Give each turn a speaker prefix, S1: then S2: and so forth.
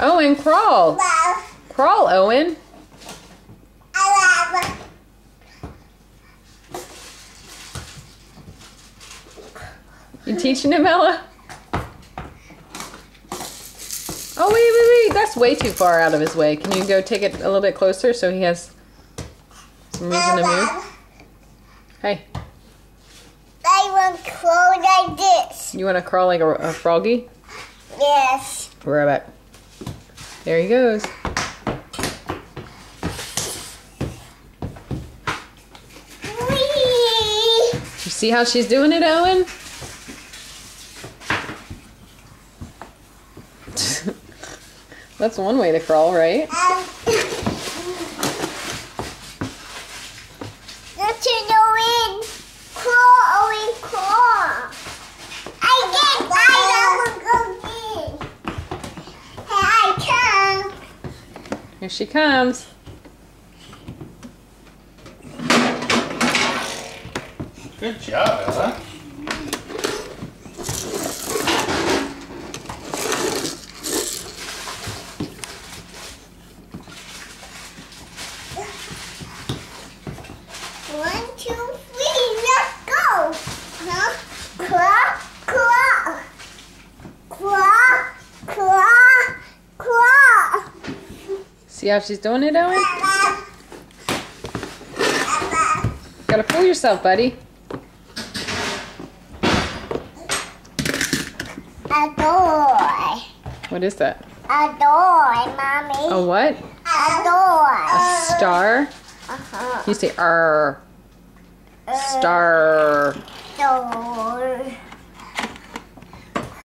S1: Owen, crawl. Crawl, Owen. You teaching him, Ella? Oh, wait. That's way too far out of his way. Can you go take it a little bit closer so he has some reason to move? Hey.
S2: I want to crawl like this.
S1: You want to crawl like a froggy?
S2: Yes.
S1: Right back. There he goes.
S2: Whee!
S1: You see how she's doing it, Owen? That's one way to crawl, right?
S2: Let's Owen. Crawl, Owen, crawl. I will go in. Here I come.
S1: Here she comes.
S3: Good job, Ella.
S2: One, two, three, let's go. Huh? Claw, claw, claw, claw, claw.
S1: See how she's doing it, Owen? Gotta pull yourself, buddy.
S2: A door.
S1: What is that?
S2: A door, Mommy.
S1: A what?
S2: A door.
S1: A star?
S2: Uh-huh.
S1: You say "R." Star.
S2: Door.